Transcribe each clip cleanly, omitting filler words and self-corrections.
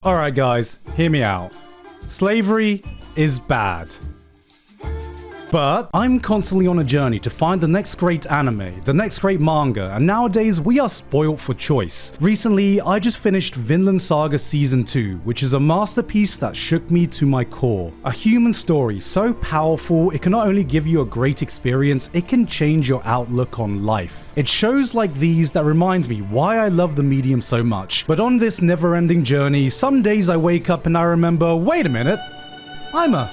Alright guys, hear me out. Slavery is bad. But I'm constantly on a journey to find the next great anime, the next great manga, and nowadays we are spoilt for choice. Recently, I just finished Vinland Saga Season 2, which is a masterpiece that shook me to my core. A human story so powerful, it can not only give you a great experience, it can change your outlook on life. It's shows like these that reminds me why I love the medium so much. But on this never-ending journey, some days I wake up and I remember, wait a minute, I'm a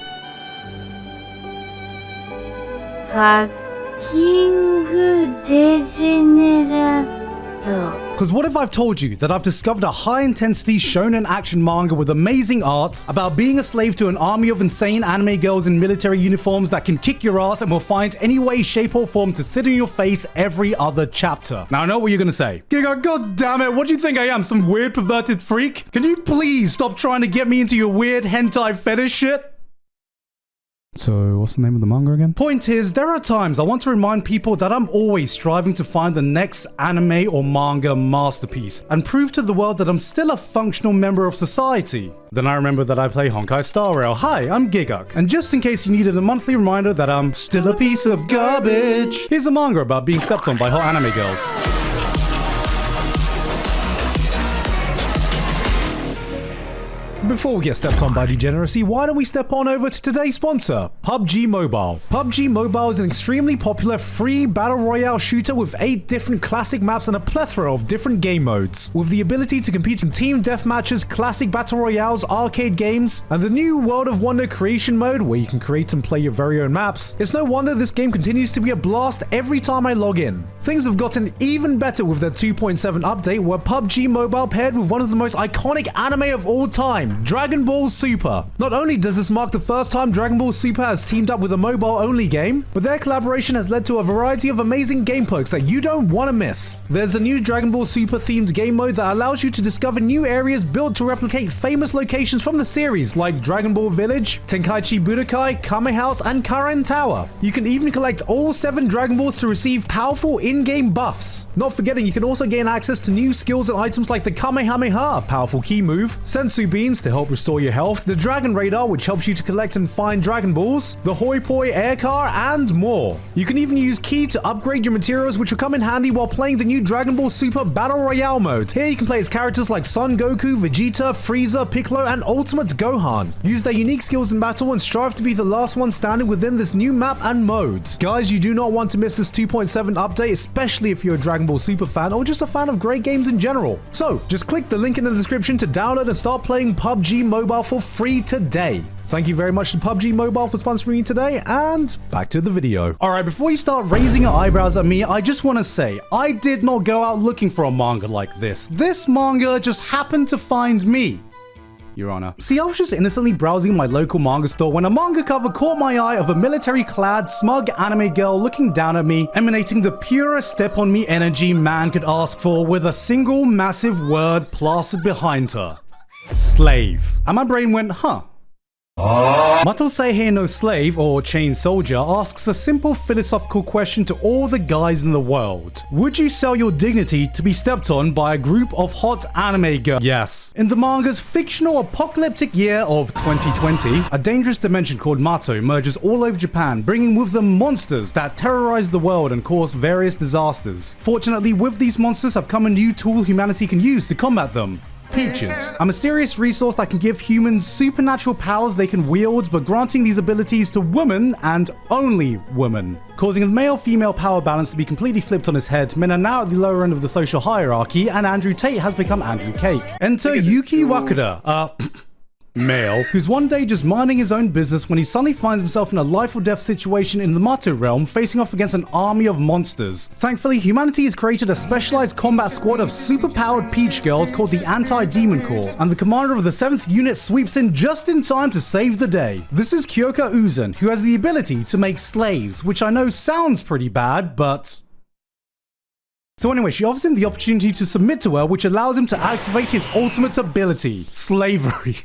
Because what if I've told you that I've discovered a high-intensity shonen action manga with amazing art about being a slave to an army of insane anime girls in military uniforms that can kick your ass and will find any way, shape or form to sit in your face every other chapter. Now I know what you're gonna say. Gigguk, god damn it, what do you think I am, some weird perverted freak? Can you please stop trying to get me into your weird hentai fetish shit? So, what's the name of the manga again? Point is, there are times I want to remind people that I'm always striving to find the next anime or manga masterpiece and prove to the world that I'm still a functional member of society. Then I remember that I play Honkai Star Rail. Hi, I'm Gigguk. And just in case you needed a monthly reminder that I'm still a piece of garbage, here's a manga about being stepped on by hot anime girls. Before we get stepped on by degeneracy, why don't we step on over to today's sponsor, PUBG Mobile. PUBG Mobile is an extremely popular free battle royale shooter with 8 different classic maps and a plethora of different game modes. With the ability to compete in team deathmatches, classic battle royales, arcade games, and the new World of Wonder creation mode where you can create and play your very own maps, it's no wonder this game continues to be a blast every time I log in. Things have gotten even better with their 2.7 update where PUBG Mobile paired with one of the most iconic anime of all time, Dragon Ball Super. Not only does this mark the first time Dragon Ball Super has teamed up with a mobile-only game, but their collaboration has led to a variety of amazing game perks that you don't want to miss. There's a new Dragon Ball Super themed game mode that allows you to discover new areas built to replicate famous locations from the series like Dragon Ball Village, Tenkaichi Budokai, Kame House, and Karen Tower. You can even collect all 7 Dragon Balls to receive powerful in-game buffs. Not forgetting you can also gain access to new skills and items like the Kamehameha, a powerful ki move, Sensu Beans to help restore your health, the Dragon Radar which helps you to collect and find Dragon Balls, the Hoi Poi Air Car, and more. You can even use Ki to upgrade your materials which will come in handy while playing the new Dragon Ball Super Battle Royale mode. Here you can play as characters like Son Goku, Vegeta, Frieza, Piccolo, and Ultimate Gohan. Use their unique skills in battle and strive to be the last one standing within this new map and mode. Guys, you do not want to miss this 2.7 update, especially if you're a Dragon Ball Super fan or just a fan of great games in general. So, just click the link in the description to download and start playing PUBG Mobile for free today. Thank you very much to PUBG Mobile for sponsoring me today, and back to the video. Alright, before you start raising your eyebrows at me, I just want to say, I did not go out looking for a manga like this. This manga just happened to find me, Your Honor. See, I was just innocently browsing my local manga store when a manga cover caught my eye of a military-clad, smug anime girl looking down at me, emanating the purest step-on-me energy man could ask for with a single massive word plastered behind her. Slave. And my brain went, huh. Mato Seihei no Slave, or Chain Soldier, asks a simple philosophical question to all the guys in the world. Would you sell your dignity to be stepped on by a group of hot anime girls? Yes. In the manga's fictional apocalyptic year of 2020, a dangerous dimension called Mato emerges all over Japan, bringing with them monsters that terrorize the world and cause various disasters. Fortunately, with these monsters have come a new tool humanity can use to combat them. Peaches, a mysterious resource that can give humans supernatural powers they can wield, but granting these abilities to women and only women, causing a male-female power balance to be completely flipped on its head. Men are now at the lower end of the social hierarchy, and Andrew Tate has become Andrew Cake. Enter Yuki Wakura, male, who's one day just minding his own business when he suddenly finds himself in a life or death situation in the Mato realm, facing off against an army of monsters. Thankfully, humanity has created a specialized combat squad of superpowered peach girls called the Anti-Demon Corps, and the commander of the 7th unit sweeps in just in time to save the day. This is Kyoka Uzen, who has the ability to make slaves, which I know sounds pretty bad, but... So anyway, she offers him the opportunity to submit to her, which allows him to activate his ultimate ability, slavery.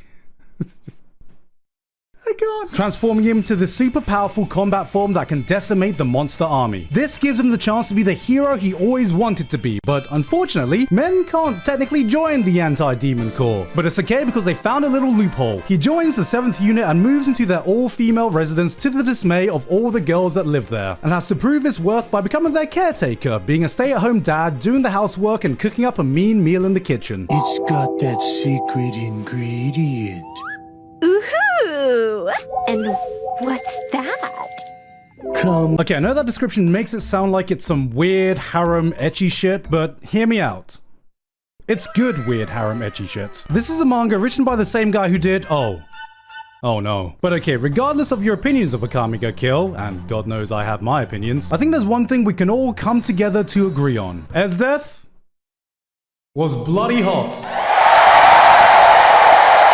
god. Transforming him into the super powerful combat form that can decimate the monster army. This gives him the chance to be the hero he always wanted to be, but unfortunately, men can't technically join the Anti-Demon Corps. But it's okay because they found a little loophole. He joins the 7th unit and moves into their all-female residence to the dismay of all the girls that live there, and has to prove his worth by becoming their caretaker, being a stay-at-home dad, doing the housework, and cooking up a mean meal in the kitchen. It's got that secret ingredient. Ooh, and what's that? Come. Okay, I know that description makes it sound like it's some weird harem ecchi shit, but hear me out. It's good weird harem ecchi shit. This is a manga written by the same guy who did, oh no. But okay, regardless of your opinions of Akame ga Kill, and God knows I have my opinions, I think there's one thing we can all come together to agree on. Esdeath was bloody hot.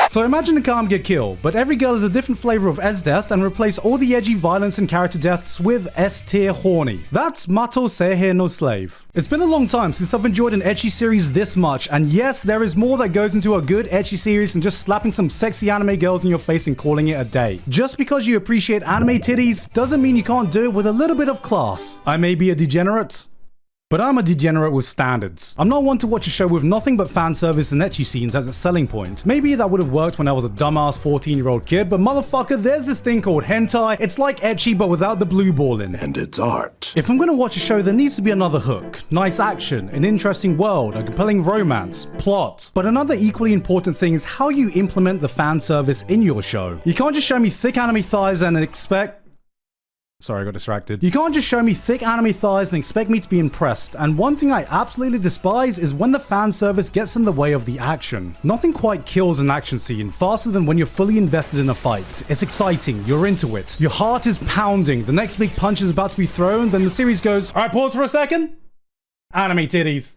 So imagine Akame ga Kill, but every girl is a different flavor of Esdeath, and replace all the edgy violence and character deaths with S-tier horny. That's Mato Seihe no Slave. It's been a long time since I've enjoyed an ecchi series this much, and yes, there is more that goes into a good ecchi series than just slapping some sexy anime girls in your face and calling it a day. Just because you appreciate anime titties doesn't mean you can't do it with a little bit of class. I may be a degenerate, but I'm a degenerate with standards. I'm not one to watch a show with nothing but fan service and ecchi scenes as its selling point. Maybe that would have worked when I was a dumbass 14-year-old kid, but motherfucker, there's this thing called hentai. It's like ecchi, but without the blue ball in. And it's art. If I'm gonna watch a show, there needs to be another hook. Nice action, an interesting world, a compelling romance, plot. But another equally important thing is how you implement the fan service in your show. You can't just show me thick anime thighs and expect... Sorry, I got distracted. You can't just show me thick anime thighs and expect me to be impressed, and one thing I absolutely despise is when the fan service gets in the way of the action. Nothing quite kills an action scene faster than when you're fully invested in a fight. It's exciting, you're into it, your heart is pounding, the next big punch is about to be thrown, then the series goes, alright, pause for a second. Anime titties.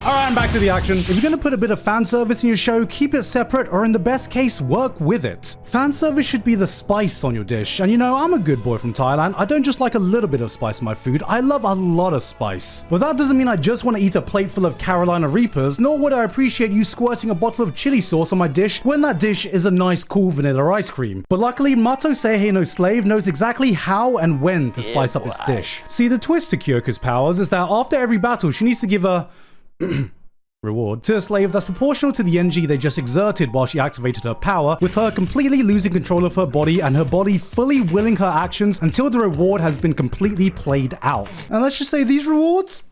Alright, I'm back to the action. If you're gonna put a bit of fan service in your show, keep it separate, or in the best case, work with it. Fan service should be the spice on your dish, and you know, I'm a good boy from Thailand. I don't just like a little bit of spice in my food, I love a lot of spice. But that doesn't mean I just want to eat a plate full of Carolina Reapers, nor would I appreciate you squirting a bottle of chili sauce on my dish when that dish is a nice cool vanilla ice cream. But luckily, Mato Seihe no Slave knows exactly how and when to spice up his dish. See, the twist to Kyoko's powers is that after every battle, she needs to give a reward to a slave that's proportional to the energy they just exerted while she activated her power, with her completely losing control of her body and her body fully willing her actions until the reward has been completely played out. And let's just say these rewards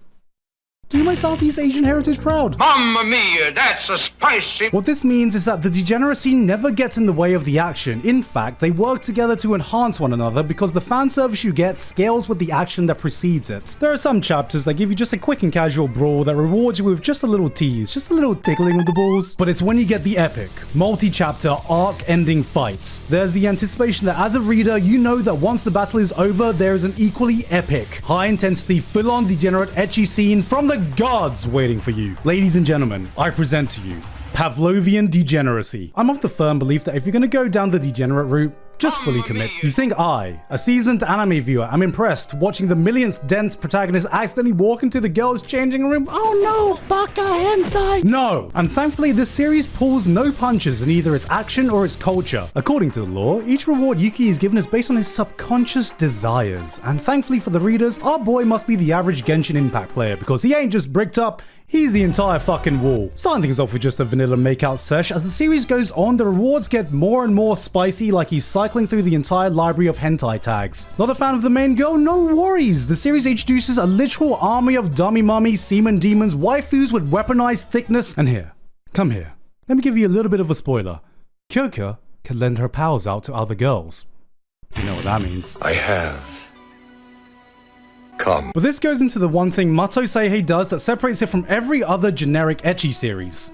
do my Southeast Asian heritage proud. Mamma mia, that's a spicy... What this means is that the degeneracy never gets in the way of the action. In fact, they work together to enhance one another because the fan service you get scales with the action that precedes it. There are some chapters that give you just a quick and casual brawl that rewards you with just a little tease, just a little tickling of the balls. But it's when you get the epic, multi-chapter, arc-ending fights. There's the anticipation that as a reader, you know that once the battle is over, there is an equally epic, high-intensity, full-on degenerate ecchi scene from the gods waiting for you. Ladies and gentlemen, I present to you Pavlovian degeneracy. I'm of the firm belief that if you're going to go down the degenerate route, just fully commit. You think I, a seasoned anime viewer, am impressed watching the millionth dense protagonist accidentally walk into the girls' changing room? Oh no, baka hentai! No! And thankfully, this series pulls no punches in either its action or its culture. According to the lore, each reward Yuki is given is based on his subconscious desires. And thankfully for the readers, our boy must be the average Genshin Impact player because he ain't just bricked up, he's the entire fucking wall. Starting things off with just a vanilla makeout sesh, as the series goes on, the rewards get more and more spicy like he's cycling through the entire library of hentai tags. Not a fan of the main girl? No worries! The series introduces a literal army of dummy mummies, semen demons, waifus with weaponized thickness, and here, come here. Let me give you a little bit of a spoiler. Kyoko can lend her powers out to other girls. You know what that means. I have come. But this goes into the one thing Mato Seihe does that separates it from every other generic ecchi series.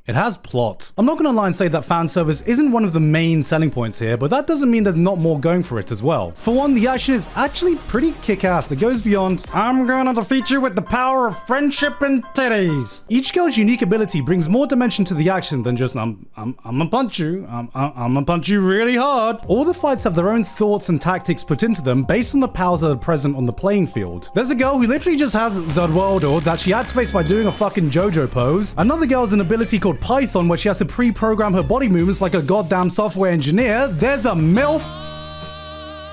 It has plot. I'm not gonna lie and say that fan service isn't one of the main selling points here, but that doesn't mean there's not more going for it as well. For one, the action is actually pretty kick-ass that goes beyond, I'm gonna defeat you with the power of friendship and titties. Each girl's unique ability brings more dimension to the action than just, I'm gonna punch you, I'm gonna punch you really hard. All the fights have their own thoughts and tactics put into them based on the powers that are present on the playing field. There's a girl who literally just has Zodwaldo that she activates by doing a fucking JoJo pose. Another girl has an ability called Python where she has to pre-program her body movements like a goddamn software engineer, there's a MILF.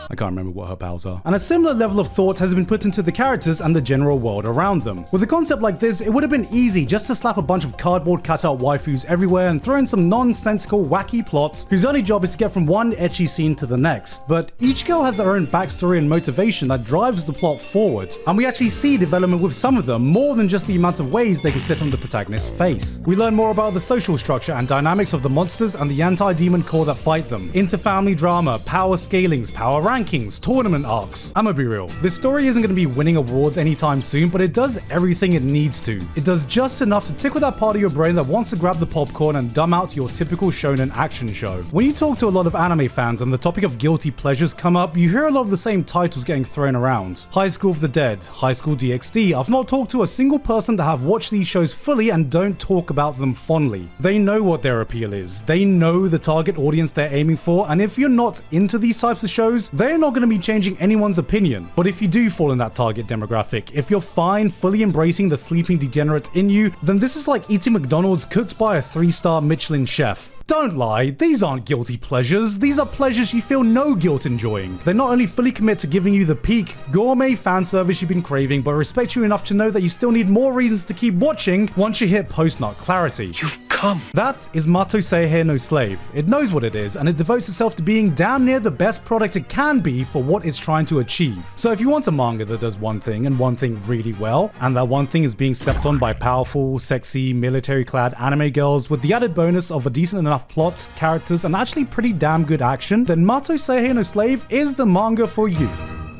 I can't remember what her powers are. And a similar level of thought has been put into the characters and the general world around them. With a concept like this, it would have been easy just to slap a bunch of cardboard cutout waifus everywhere and throw in some nonsensical, wacky plots whose only job is to get from one ecchi scene to the next. But each girl has their own backstory and motivation that drives the plot forward. And we actually see development with some of them, more than just the amount of ways they can sit on the protagonist's face. We learn more about the social structure and dynamics of the monsters and the anti-demon core that fight them, inter-family drama, power scalings, power rankings, tournament arcs. I'ma be real, this story isn't going to be winning awards anytime soon, but it does everything it needs to. It does just enough to tickle that part of your brain that wants to grab the popcorn and dumb out your typical shonen action show. When you talk to a lot of anime fans and the topic of guilty pleasures come up, you hear a lot of the same titles getting thrown around. High School of the Dead, High School DxD. I've not talked to a single person that have watched these shows fully and don't talk about them fondly. They know what their appeal is. They know the target audience they're aiming for, and if you're not into these types of shows, they're not going to be changing anyone's opinion. But if you do fall in that target demographic, if you're fine fully embracing the sleeping degenerate in you, then this is like eating McDonald's cooked by a 3-star Michelin chef. Don't lie, these aren't guilty pleasures, these are pleasures you feel no guilt enjoying. They not only fully commit to giving you the peak, gourmet fan service you've been craving, but respect you enough to know that you still need more reasons to keep watching once you hit post-nut clarity. You've come. That is Mato Seihe no Slave. It knows what it is, and it devotes itself to being damn near the best product it can be for what it's trying to achieve. So if you want a manga that does one thing and one thing really well, and that one thing is being stepped on by powerful, sexy, military-clad anime girls with the added bonus of a decent enough plots, characters, and actually pretty damn good action, then Mato Seihe no Slave is the manga for you.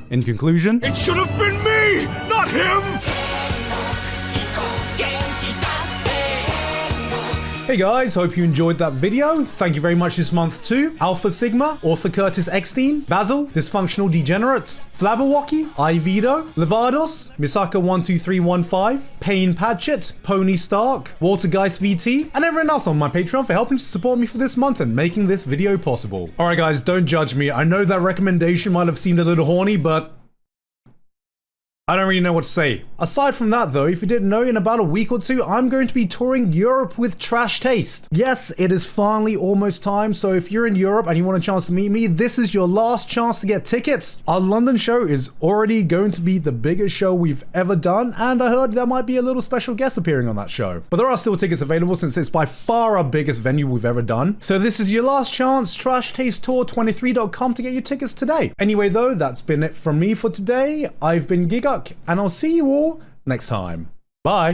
In conclusion, It should have been me, not him! hey guys, hope you enjoyed that video. Thank you very much this month to Alpha Sigma, Author Curtis Eckstein, Basil, Dysfunctional Degenerate, Flabberwocky, Ivido, Levados, Misaka12315, Payne Patchett, Pony Stark, Walter Geist VT, and everyone else on my Patreon for helping to support me for this month and making this video possible. Alright guys, don't judge me. I know that recommendation might have seemed a little horny, but I don't really know what to say. Aside from that though, if you didn't know, in about a week or two, I'm going to be touring Europe with Trash Taste. Yes, it is finally almost time, so if you're in Europe and you want a chance to meet me, this is your last chance to get tickets. Our London show is already going to be the biggest show we've ever done, and I heard there might be a little special guest appearing on that show. But there are still tickets available since it's by far our biggest venue we've ever done. So this is your last chance, TrashTasteTour23.com to get your tickets today. Anyway though, that's been it from me for today. I've been Gigguk, and I'll see you all next time. Bye.